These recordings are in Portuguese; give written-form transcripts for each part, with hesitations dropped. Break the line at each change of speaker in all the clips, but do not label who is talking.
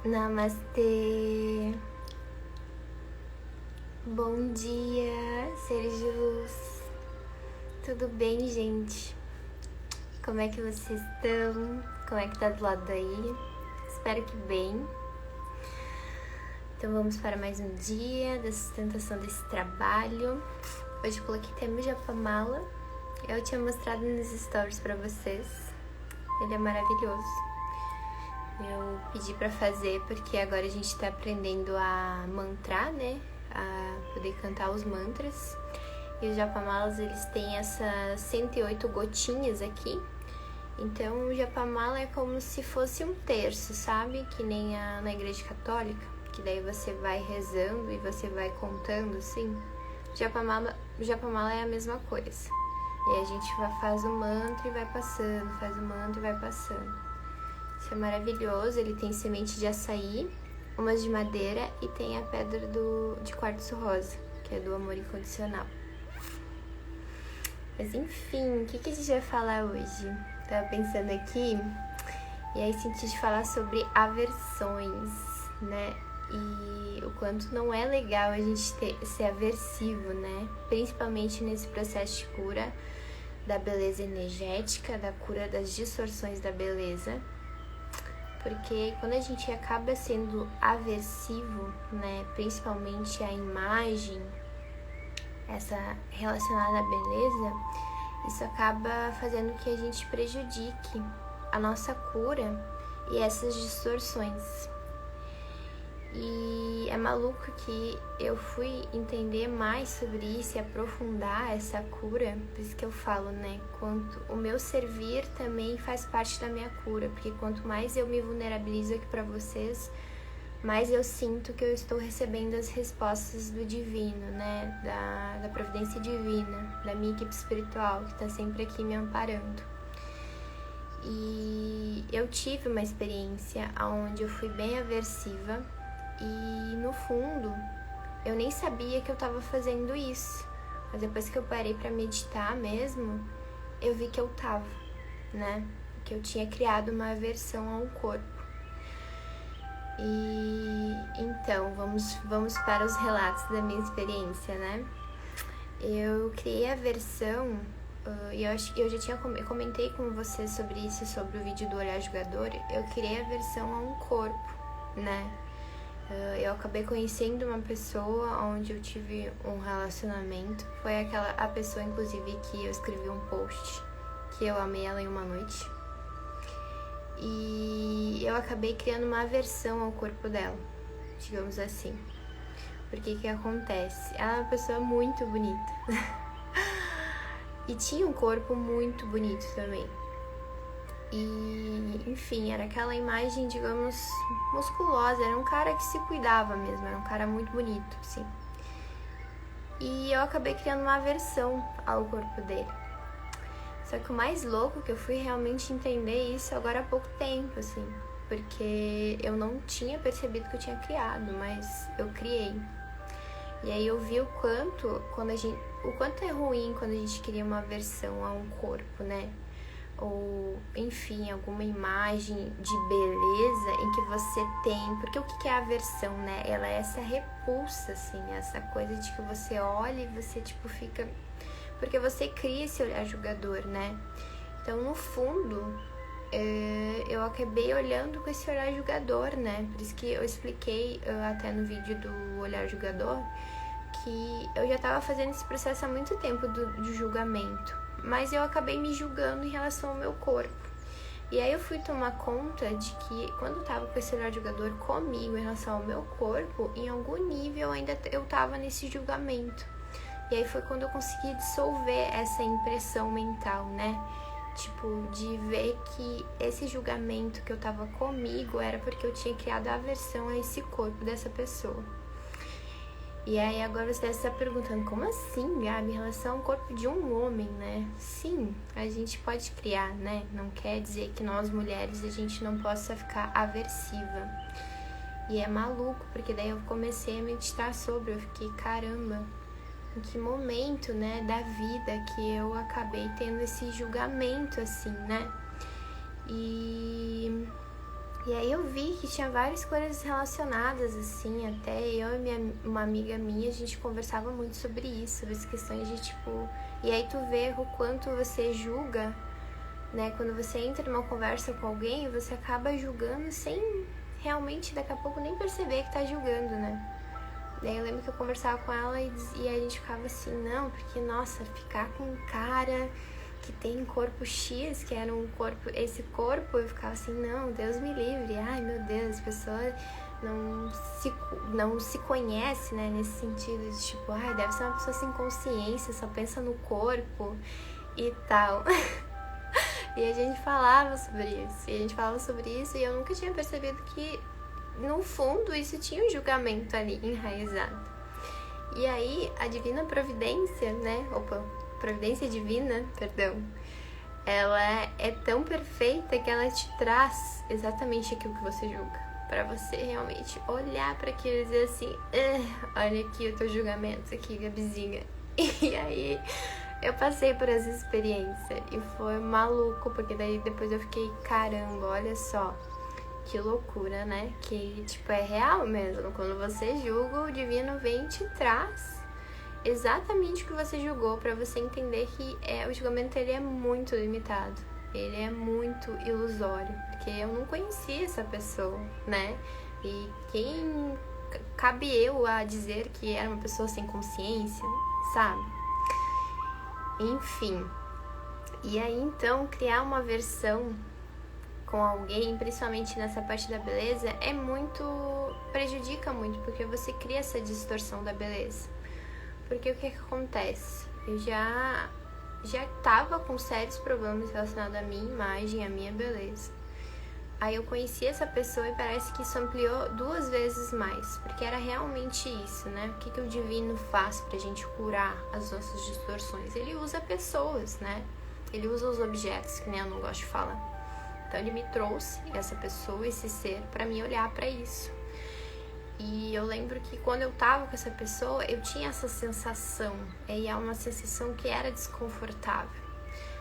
Namastê. Bom dia, seres de luz. Tudo bem, gente? Como é que vocês estão? Como é que tá do lado daí? Espero que bem. Então vamos para mais um dia da sustentação desse trabalho. Hoje eu coloquei até meu japamala. Eu tinha mostrado nos stories para vocês. Ele é maravilhoso. Eu pedi pra fazer porque agora a gente tá aprendendo a mantrar, né? A poder cantar os mantras. E os japamalas, eles têm essas 108 gotinhas aqui. Então o japamala é como se fosse um terço, sabe? Que nem na igreja católica. Que daí você vai rezando e você vai contando, assim. O japamala é a mesma coisa. E aí a gente faz o mantra e vai passando, faz o mantra e vai passando. Isso é maravilhoso, ele tem semente de açaí, umas de madeira e tem a pedra de quartzo rosa, que é do amor incondicional. Mas enfim, o que a gente vai falar hoje? Tava pensando aqui e aí senti de falar sobre aversões, né? E o quanto não é legal a gente ser aversivo, né? Principalmente nesse processo de cura da beleza energética, da cura das distorções da beleza. Porque quando a gente acaba sendo aversivo, né, principalmente a imagem, essa relacionada à beleza, isso acaba fazendo que a gente prejudique a nossa cura e essas distorções. E é maluco que eu fui entender mais sobre isso e aprofundar essa cura, por isso que eu falo, né, quanto o meu servir também faz parte da minha cura, porque quanto mais eu me vulnerabilizo aqui pra vocês, mais eu sinto que eu estou recebendo as respostas do divino, né, da providência divina, da minha equipe espiritual, que tá sempre aqui me amparando. E eu tive uma experiência onde eu fui bem aversiva, e no fundo eu nem sabia que eu estava fazendo isso, mas depois que eu parei para meditar mesmo, eu vi que eu tava, né? Que eu tinha criado uma aversão a um corpo. E então vamos para os relatos da minha experiência, né? Eu criei aversão e eu já tinha comentei com você sobre isso, sobre o vídeo do olhar julgador. Eu criei aversão a um corpo, né? Eu acabei conhecendo uma pessoa onde eu tive um relacionamento. Foi a pessoa, inclusive, que eu escrevi um post, que eu amei ela em uma noite. E eu acabei criando uma aversão ao corpo dela, digamos assim. Porque que acontece? Ela é uma pessoa muito bonita. E tinha um corpo muito bonito também. E, enfim, era aquela imagem, digamos, musculosa. Era um cara que se cuidava mesmo, era um cara muito bonito, assim. E eu acabei criando uma aversão ao corpo dele. Só que o mais louco que eu fui realmente entender isso agora há pouco tempo, assim. Porque eu não tinha percebido que eu tinha criado, mas eu criei. E aí eu vi o quanto é ruim quando a gente cria uma aversão a um corpo, né? Ou, enfim, alguma imagem de beleza em que você tem... Porque o que é a aversão, né? Ela é essa repulsa, assim, essa coisa de que você olha e você, tipo, fica... Porque você cria esse olhar julgador, né? Então, no fundo, eu acabei olhando com esse olhar julgador, né? Por isso que eu expliquei até no vídeo do olhar julgador que eu já tava fazendo esse processo há muito tempo de julgamento. Mas eu acabei me julgando em relação ao meu corpo. E aí eu fui tomar conta de que quando eu tava com esse olhar julgador comigo em relação ao meu corpo, em algum nível ainda eu tava nesse julgamento. E aí foi quando eu consegui dissolver essa impressão mental, né? Tipo, de ver que esse julgamento que eu tava comigo era porque eu tinha criado aversão a esse corpo dessa pessoa. E aí agora você deve estar perguntando, como assim, Gabi, em relação ao corpo de um homem, né? Sim, a gente pode criar, né? Não quer dizer que nós mulheres a gente não possa ficar aversiva. E é maluco, porque daí eu comecei a meditar sobre, eu fiquei, caramba, em que momento, né, da vida que eu acabei tendo esse julgamento, assim, né? E E aí eu vi que tinha várias coisas relacionadas, assim, até eu e uma amiga minha, a gente conversava muito sobre isso, sobre as questões de, tipo... E aí tu vê o quanto você julga, né? Quando você entra numa conversa com alguém, você acaba julgando sem realmente, daqui a pouco, nem perceber que tá julgando, né? Daí eu lembro que eu conversava com ela e a gente ficava assim, não, porque, nossa, ficar com um cara que tem corpo X, que era esse corpo, eu ficava assim, não, Deus me livre, ai meu Deus, a pessoa não se conhece, né, nesse sentido de tipo, ai, deve ser uma pessoa sem consciência, só pensa no corpo e tal. E a gente falava sobre isso, e eu nunca tinha percebido que no fundo isso tinha um julgamento ali enraizado. E aí a divina providência, né, providência divina, perdão, ela é tão perfeita que ela te traz exatamente aquilo que você julga, pra você realmente olhar pra aquilo e dizer assim, olha aqui o teu julgamento aqui, Gabizinha. E aí eu passei por essa experiência e foi maluco, porque daí depois eu fiquei, caramba, olha só, que loucura, né? Que, tipo, é real mesmo. Quando você julga, o divino vem e te traz exatamente o que você julgou, pra você entender que o julgamento, ele é muito limitado. Ele é muito ilusório, porque eu não conhecia essa pessoa, né? E quem cabe eu a dizer que era uma pessoa sem consciência, sabe? Enfim. E aí, então, criar uma versão com alguém, principalmente nessa parte da beleza, prejudica muito, porque você cria essa distorção da beleza. Porque o que acontece? Eu já tava com sérios problemas relacionados à minha imagem, à minha beleza. Aí eu conheci essa pessoa e parece que isso ampliou 2 vezes mais, porque era realmente isso, né? O que o divino faz pra gente curar as nossas distorções? Ele usa pessoas, né? Ele usa os objetos, que nem eu não gosto de falar. Então ele me trouxe essa pessoa, esse ser, pra mim olhar pra isso. E eu lembro que quando eu tava com essa pessoa, eu tinha essa sensação. E é uma sensação que era desconfortável.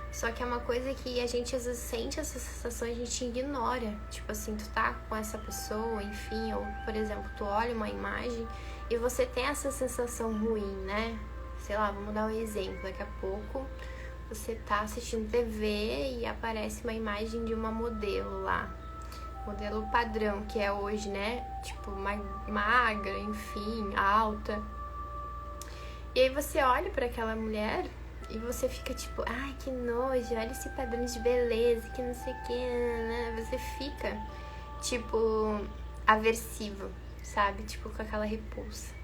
Só que é uma coisa que a gente às vezes sente essa sensação e a gente ignora. Tipo assim, tu tá com essa pessoa, enfim, ou por exemplo, tu olha uma imagem e você tem essa sensação ruim, né? Sei lá, vamos dar um exemplo. Daqui a pouco você tá assistindo TV e aparece uma imagem de uma modelo lá. Modelo padrão, que é hoje, né? Tipo, magra, enfim, alta. E aí você olha pra aquela mulher e você fica tipo, ai, que nojo, olha esse padrão de beleza, que não sei o que, né? Você fica, tipo, aversivo, sabe? Tipo, com aquela repulsa.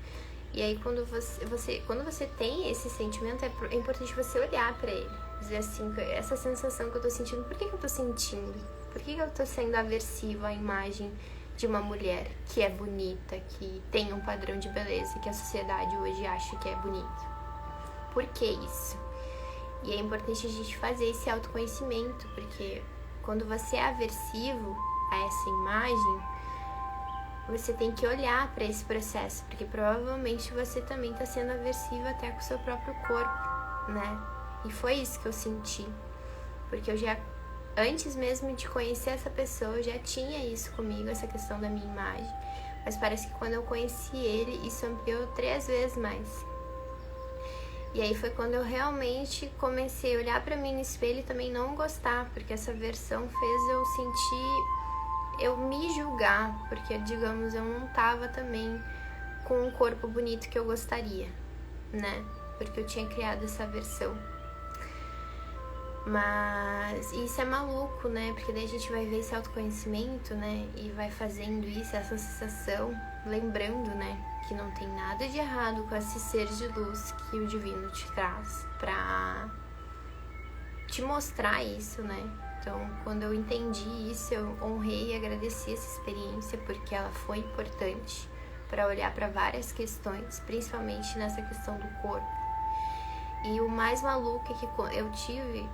E aí, quando você tem esse sentimento, é importante você olhar pra ele. Dizer assim, essa sensação que eu tô sentindo, por que eu tô sentindo? Por que eu tô sendo aversivo à imagem de uma mulher que é bonita, que tem um padrão de beleza, que a sociedade hoje acha que é bonito? Por que isso? E é importante a gente fazer esse autoconhecimento, porque quando você é aversivo a essa imagem, você tem que olhar para esse processo, porque provavelmente você também está sendo aversivo até com o seu próprio corpo, né? E foi isso que eu senti, porque eu já, antes mesmo de conhecer essa pessoa, eu já tinha isso comigo, essa questão da minha imagem. Mas parece que quando eu conheci ele, isso ampliou 3 vezes mais. E aí foi quando eu realmente comecei a olhar para mim no espelho e também não gostar, porque essa versão fez eu sentir, eu me julgar, porque, digamos, eu não tava também com um corpo bonito que eu gostaria, né? Porque eu tinha criado essa versão. Mas isso é maluco, né? Porque daí a gente vai ver esse autoconhecimento, né? E vai fazendo isso, essa sensação, lembrando, né? Que não tem nada de errado com esse ser de luz que o divino te traz pra te mostrar isso, né? Então, quando eu entendi isso, eu honrei e agradeci essa experiência, porque ela foi importante para olhar para várias questões, principalmente nessa questão do corpo. E o mais maluco é que eu tive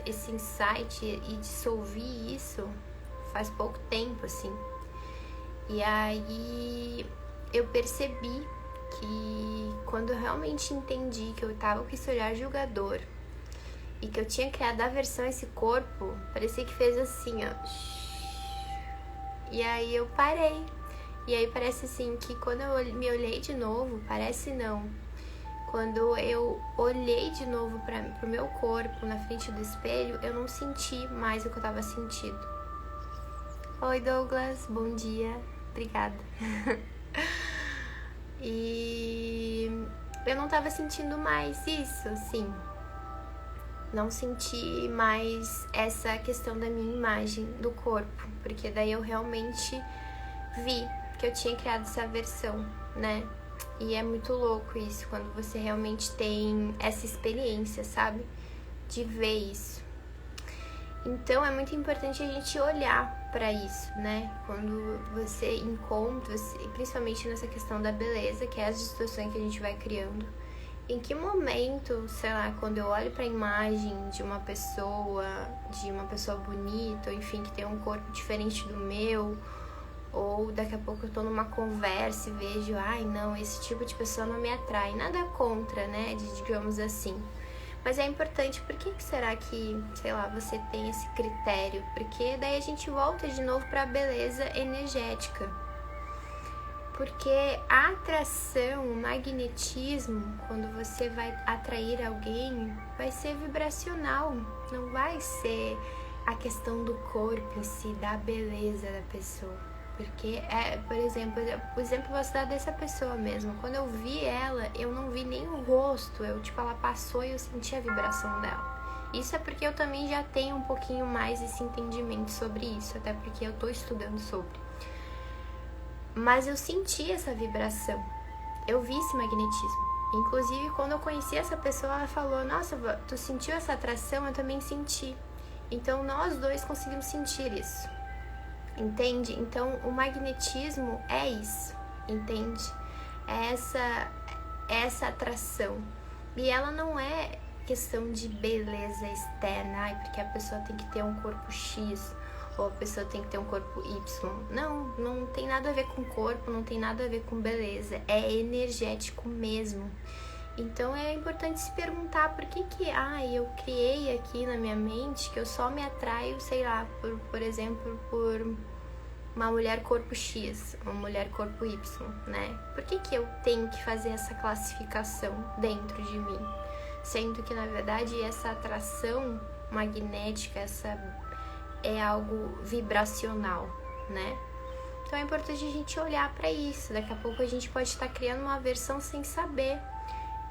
esse insight e dissolvi isso faz pouco tempo, assim. E aí eu percebi que quando eu realmente entendi que eu tava com esse olhar julgador e que eu tinha criado aversão a esse corpo, parecia que fez assim, ó. E aí eu parei. E aí parece assim que quando eu me olhei de novo, parece não. Quando eu olhei de novo pro meu corpo na frente do espelho, eu não senti mais o que eu tava sentindo. Oi, Douglas, bom dia. Obrigada. E eu não tava sentindo mais isso, assim. Não senti mais essa questão da minha imagem do corpo, porque daí eu realmente vi que eu tinha criado essa versão, né? E é muito louco isso, quando você realmente tem essa experiência, sabe? De ver isso. Então é muito importante a gente olhar pra isso, né? Quando você encontra, principalmente nessa questão da beleza, que é as distorções que a gente vai criando. Em que momento, sei lá, quando eu olho pra imagem de uma pessoa bonita, ou enfim, que tem um corpo diferente do meu, ou daqui a pouco eu tô numa conversa e vejo, ai não, esse tipo de pessoa não me atrai. Nada contra, né, digamos assim. Mas é importante, por que será que, sei lá, você tem esse critério? Porque daí a gente volta de novo pra beleza energética. Porque a atração, o magnetismo, quando você vai atrair alguém, vai ser vibracional, não vai ser a questão do corpo em si, da beleza da pessoa. Porque, por exemplo, o exemplo eu vou dar dessa pessoa mesmo. Quando eu vi ela, eu não vi nem o rosto. Ela passou e eu senti a vibração dela. Isso é porque eu também já tenho um pouquinho mais esse entendimento sobre isso. Até porque eu tô estudando sobre. Mas eu senti essa vibração. Eu vi esse magnetismo. Inclusive, quando eu conheci essa pessoa, ela falou, nossa, tu sentiu essa atração? Eu também senti. Então, nós dois conseguimos sentir isso. Entende? Então, o magnetismo é isso, entende? É essa atração. E ela não é questão de beleza externa, porque a pessoa tem que ter um corpo X, ou a pessoa tem que ter um corpo Y. Não tem nada a ver com corpo, não tem nada a ver com beleza. É energético mesmo. Então, é importante se perguntar por que eu criei aqui na minha mente que eu só me atraio, sei lá, por exemplo, por uma mulher corpo X, uma mulher corpo Y, né? Por que eu tenho que fazer essa classificação dentro de mim? Sendo que, na verdade, essa atração magnética, é algo vibracional, né? Então, é importante a gente olhar para isso. Daqui a pouco a gente pode estar criando uma versão sem saber.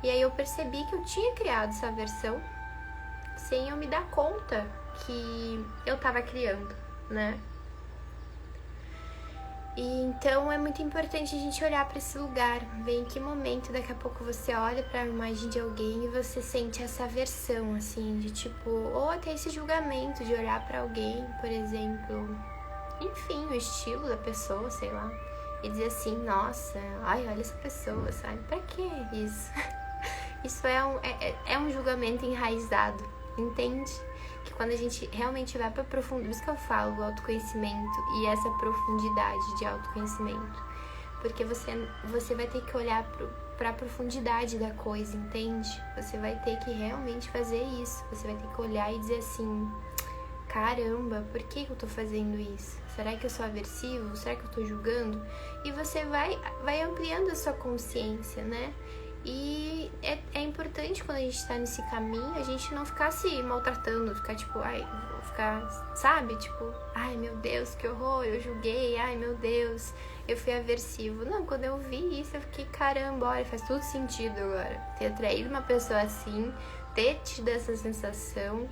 E aí eu percebi que eu tinha criado essa versão sem eu me dar conta que eu tava criando, né? E então é muito importante a gente olhar para esse lugar, ver em que momento daqui a pouco você olha para a imagem de alguém e você sente essa aversão, assim, de tipo, ou até esse julgamento de olhar para alguém, por exemplo, enfim, o estilo da pessoa, sei lá, e dizer assim, nossa, ai, olha essa pessoa, sabe? Pra que isso? Isso é um julgamento enraizado, entende? Que quando a gente realmente vai pra profundidade, por isso que eu falo do autoconhecimento e essa profundidade de autoconhecimento. Porque você vai ter que olhar pra profundidade da coisa, entende? Você vai ter que realmente fazer isso. Você vai ter que olhar e dizer assim, caramba, por que eu tô fazendo isso? Será que eu sou aversivo? Será que eu tô julgando? E você vai ampliando a sua consciência, né? E é importante quando a gente tá nesse caminho, a gente não ficar se maltratando, ficar tipo, vou ficar, sabe? Tipo, ai meu Deus, que horror, eu julguei, ai meu Deus, eu fui aversivo. Não, quando eu vi isso, eu fiquei, caramba, olha, faz tudo sentido agora. Ter atraído uma pessoa assim, ter tido essa sensação,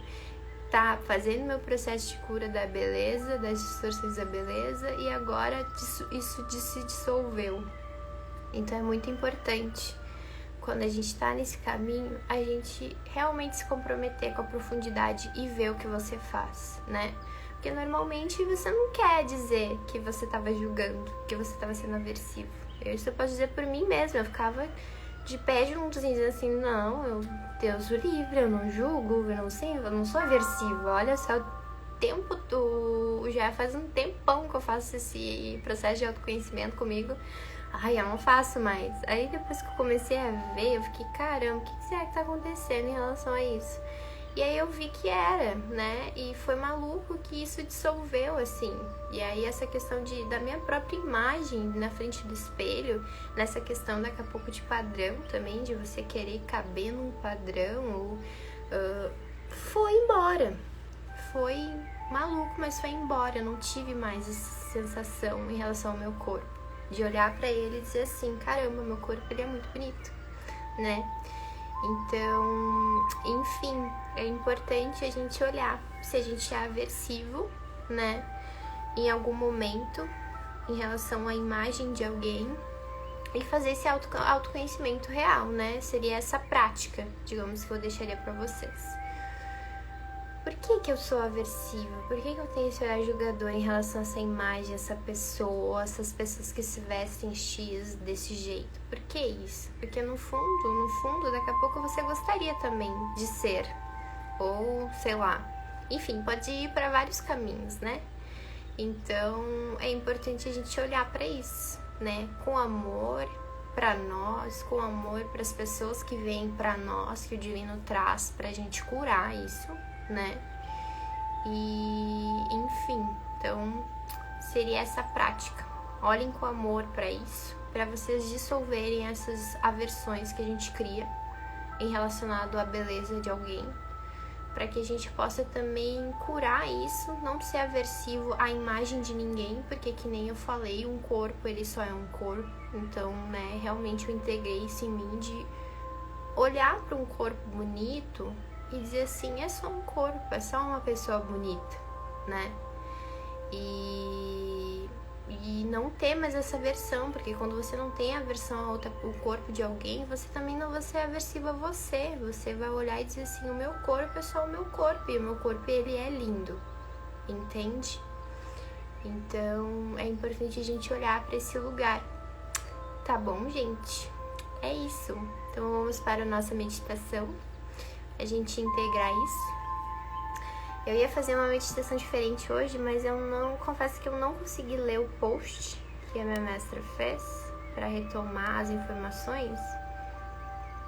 tá fazendo meu processo de cura da beleza, das distorções da beleza, e agora isso se dissolveu. Então é muito importante, quando a gente tá nesse caminho, a gente realmente se comprometer com a profundidade e ver o que você faz, né? Porque normalmente você não quer dizer que você tava julgando, que você tava sendo aversivo. Isso eu posso dizer por mim mesma, eu ficava de pé juntozinho, dizendo assim, não, Deus o livre, eu não julgo, eu não sou aversivo. Olha só, já faz um tempão que eu faço esse processo de autoconhecimento comigo. Ai, eu não faço mais. Aí depois que eu comecei a ver, eu fiquei, caramba, o que será que tá acontecendo em relação a isso? E aí eu vi que era, né? E foi maluco que isso dissolveu, assim. E aí essa questão da minha própria imagem na frente do espelho, nessa questão daqui a pouco de padrão também, de você querer caber num padrão, foi embora. Foi maluco, mas foi embora. Eu não tive mais essa sensação em relação ao meu corpo. De olhar pra ele e dizer assim, caramba, meu corpo ele é muito bonito, né? Então, enfim, é importante a gente olhar se a gente é aversivo, né, em algum momento, em relação à imagem de alguém, e fazer esse autoconhecimento real, né, seria essa prática, digamos, que eu deixaria pra vocês. Por que eu sou aversiva? Por que eu tenho esse olhar julgador em relação a essa imagem, essa pessoa, essas pessoas que se vestem X desse jeito? Por que isso? Porque no fundo, daqui a pouco você gostaria também de ser. Ou, sei lá. Enfim, pode ir para vários caminhos, né? Então, é importante a gente olhar para isso, né? Com amor para nós, com amor para as pessoas que vêm para nós, que o divino traz pra gente curar isso, né? E enfim, então seria essa prática. Olhem com amor para isso, para vocês dissolverem essas aversões que a gente cria em relacionado à beleza de alguém, para que a gente possa também curar isso, não ser aversivo à imagem de ninguém, porque que nem eu falei, um corpo ele só é um corpo. Então, né, realmente eu integrei isso em mim de olhar para um corpo bonito e dizer assim, é só um corpo, é só uma pessoa bonita, né? E não ter mais essa aversão, porque quando você não tem aversão ao corpo de alguém, você também não vai ser aversivo a você. Você vai olhar e dizer assim, o meu corpo é só o meu corpo, e o meu corpo ele é lindo, entende? Então é importante a gente olhar para esse lugar. Tá bom, gente? É isso. Então vamos para a nossa meditação. A gente integrar isso. Eu ia fazer uma meditação diferente hoje, mas confesso que eu não consegui ler o post que a minha mestra fez para retomar as informações.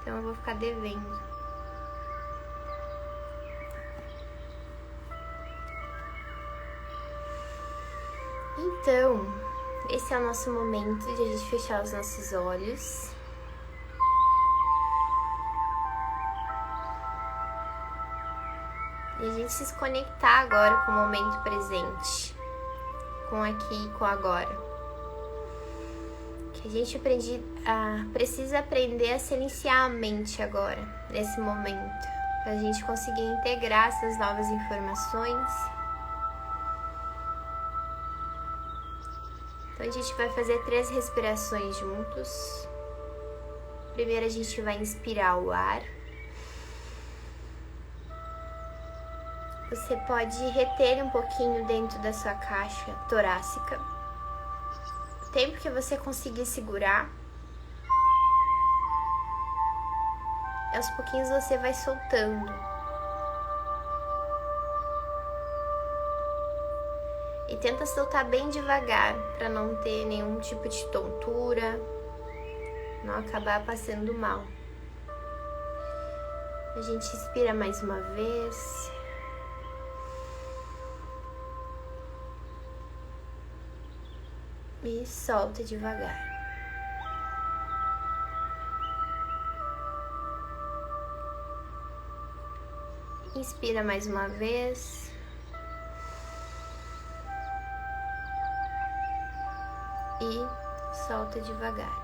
Então eu vou ficar devendo. Então, esse é o nosso momento de a gente fechar os nossos olhos. E a gente se conectar agora com o momento presente, com aqui e com agora. Que a gente precisa aprender a silenciar a mente agora, nesse momento, para a gente conseguir integrar essas novas informações. Então a gente vai fazer 3 respirações juntos. Primeiro a gente vai inspirar o ar. Você pode reter um pouquinho dentro da sua caixa torácica. O tempo que você conseguir segurar. E aos pouquinhos você vai soltando. E tenta soltar bem devagar, para não ter nenhum tipo de tontura, não acabar passando mal. A gente inspira mais uma vez. E solta devagar. Inspira mais uma vez. E solta devagar.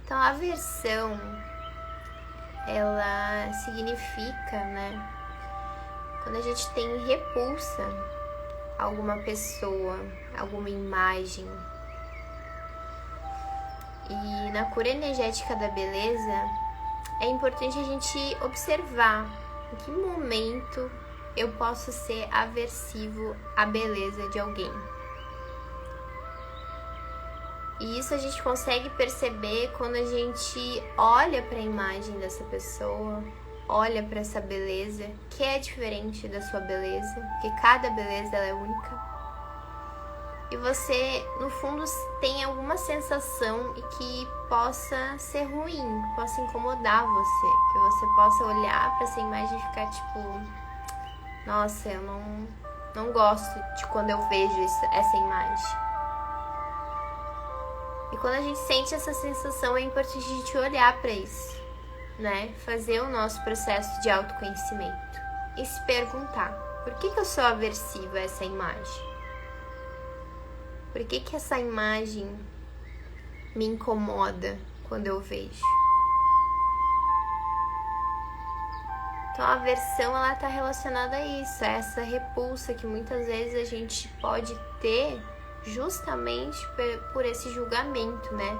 Então a aversão, ela significa, né? Quando a gente tem repulsa a alguma pessoa, alguma imagem. E na cura energética da beleza, é importante a gente observar em que momento eu posso ser aversivo à beleza de alguém. E isso a gente consegue perceber quando a gente olha para a imagem dessa pessoa, olha para essa beleza, que é diferente da sua beleza, porque cada beleza ela é única. e você, no fundo, tem alguma sensação e que possa ser ruim, que possa incomodar você, que você possa olhar para essa imagem e ficar tipo, nossa, eu não gosto de quando eu vejo essa imagem. E quando a gente sente essa sensação, é importante a gente olhar para isso, né? Fazer o nosso processo de autoconhecimento e se perguntar: por que eu sou aversiva a essa imagem? Por que essa imagem me incomoda quando eu vejo? Então a aversão, ela está relacionada a isso, a essa repulsa que muitas vezes a gente pode ter justamente por esse julgamento, né?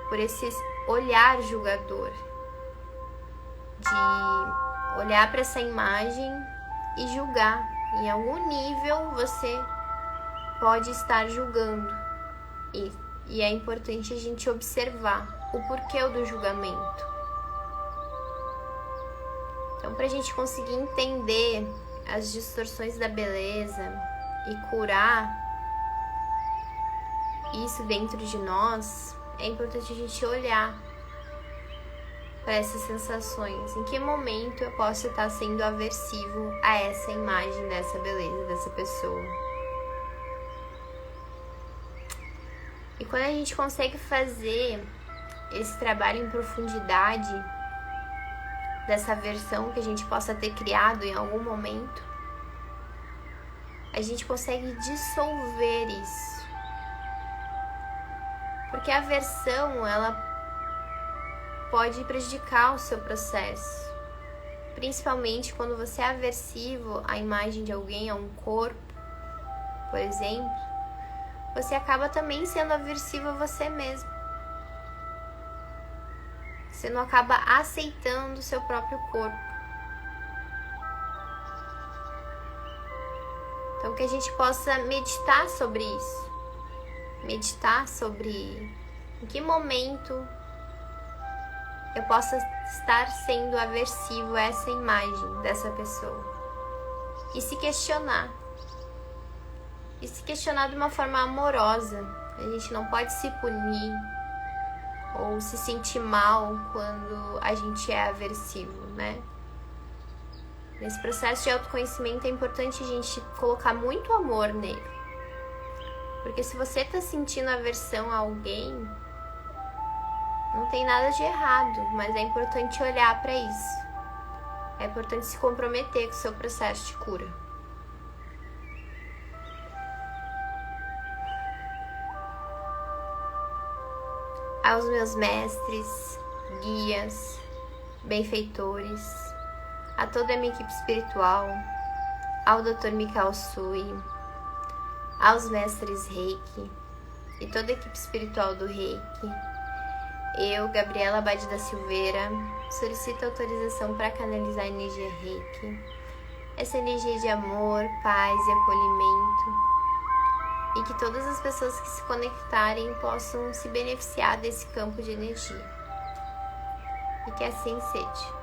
Por esse olhar julgador, de olhar para essa imagem e julgar. Em algum nível você pode estar julgando, e é importante a gente observar o porquê do julgamento. Então, para a gente conseguir entender as distorções da beleza e curar isso dentro de nós, é importante a gente olhar para essas sensações. Em que momento eu posso estar sendo aversivo a essa imagem dessa beleza, dessa pessoa? E quando a gente consegue fazer esse trabalho em profundidade dessa versão que a gente possa ter criado em algum momento, a gente consegue dissolver isso. Porque a aversão, ela pode prejudicar o seu processo. Principalmente quando você é aversivo à imagem de alguém, a um corpo, por exemplo, você acaba também sendo aversivo a você mesmo. Você não acaba aceitando o seu próprio corpo. Então, que a gente possa meditar sobre isso. Meditar sobre em que momento eu possa estar sendo aversivo a essa imagem dessa pessoa. E se questionar. E se questionar de uma forma amorosa. A gente não pode se punir ou se sentir mal quando a gente é aversivo, né? Nesse processo de autoconhecimento é importante a gente colocar muito amor nele. Porque se você tá sentindo aversão a alguém, não tem nada de errado, mas é importante olhar para isso. É importante se comprometer com o seu processo de cura. Aos meus mestres, guias, benfeitores, a toda a minha equipe espiritual, ao Dr. Mikao Sui, aos mestres Reiki e toda a equipe espiritual do Reiki, eu, Gabriela Abade da Silveira, solicito autorização para canalizar a energia Reiki, essa energia de amor, paz e acolhimento, e que todas as pessoas que se conectarem possam se beneficiar desse campo de energia. E que assim seja.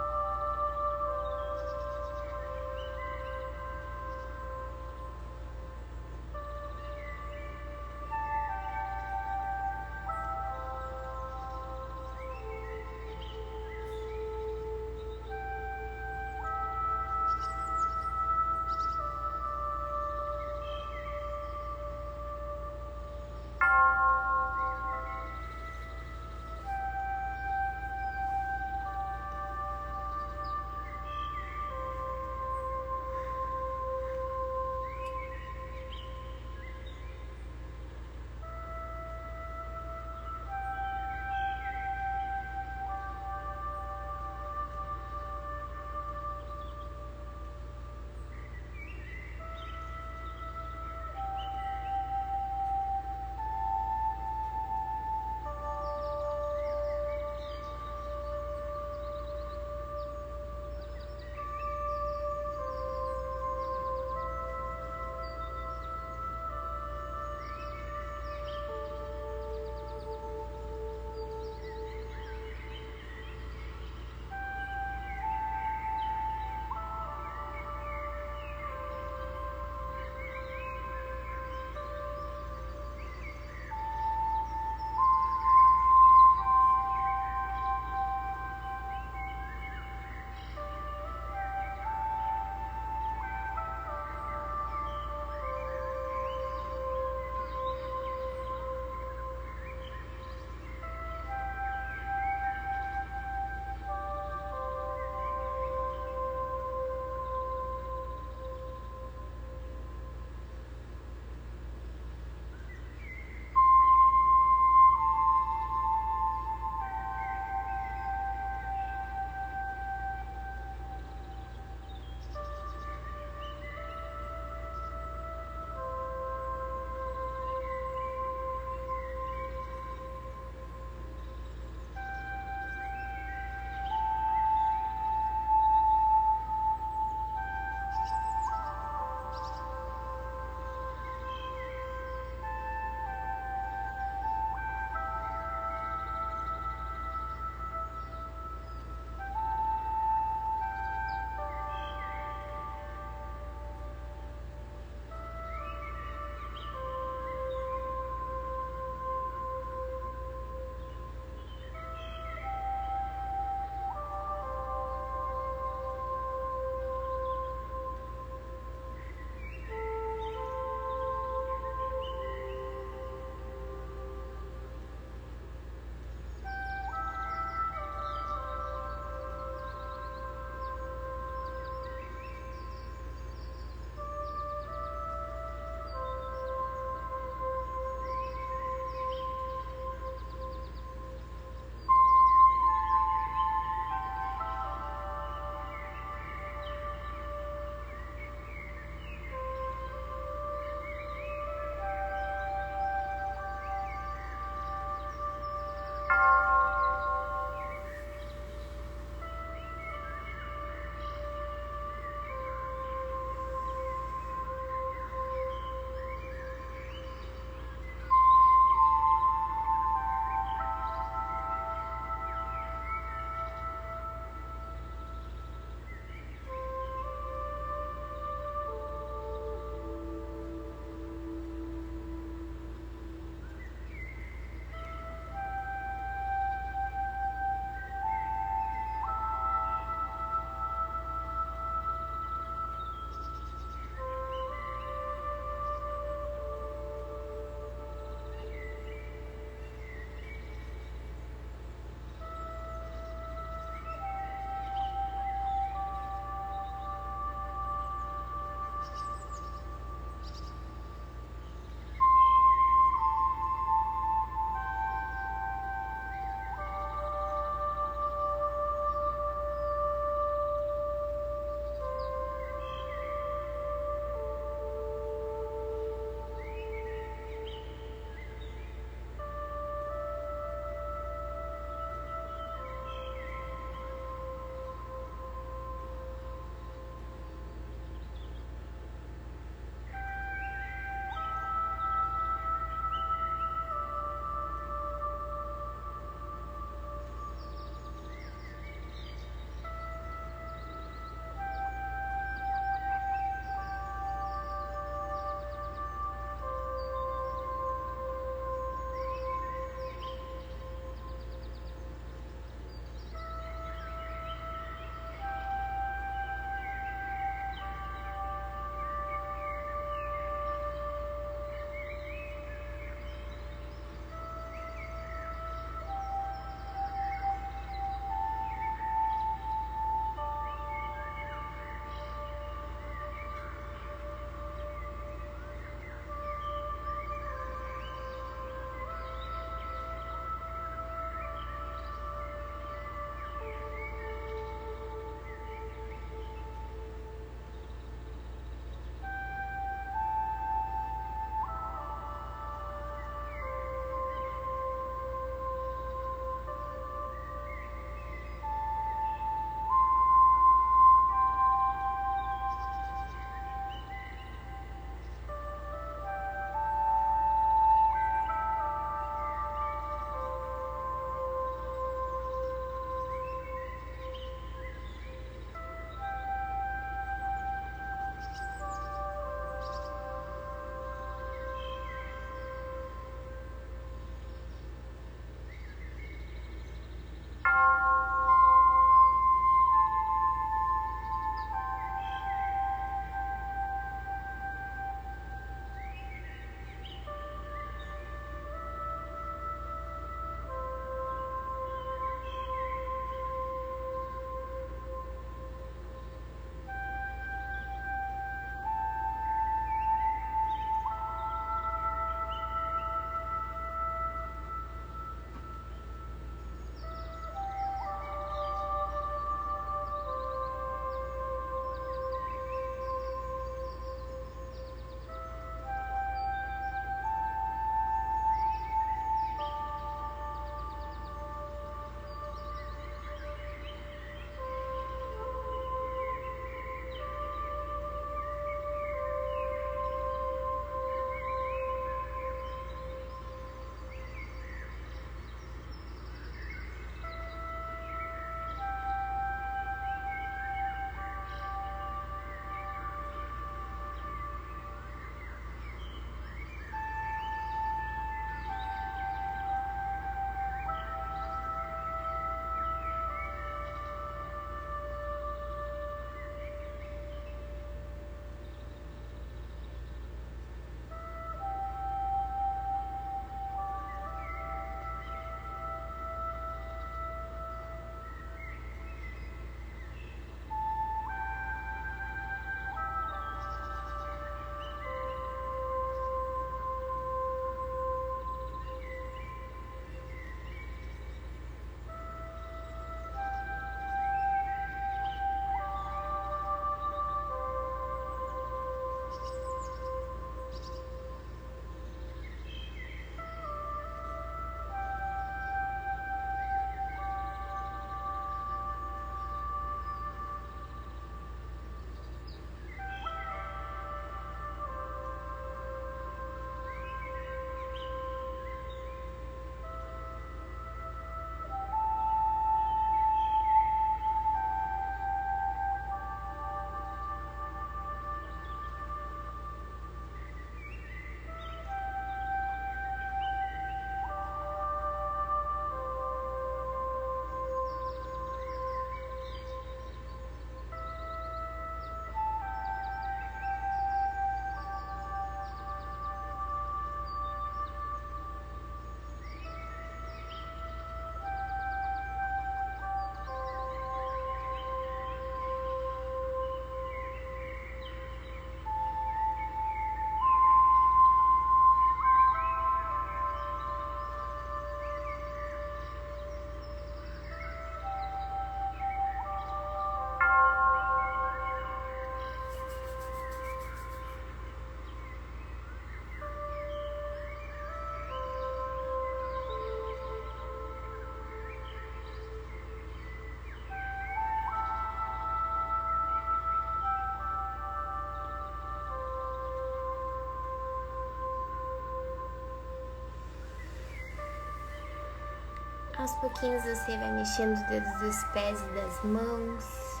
Aos pouquinhos você vai mexendo os dedos dos pés e das mãos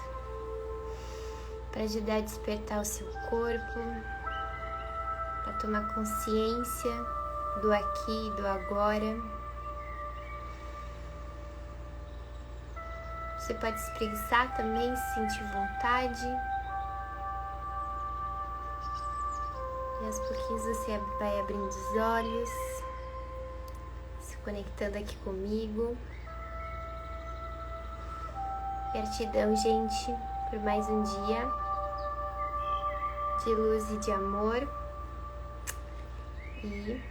para ajudar a despertar o seu corpo, para tomar consciência do aqui e do agora. Você pode espreguiçar também, se sentir vontade. E aos pouquinhos você vai abrindo os olhos, se conectando aqui comigo. Gratidão, gente, por mais um dia de luz e de amor. E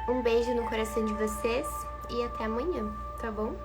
um beijo no coração de vocês e até amanhã, tá bom?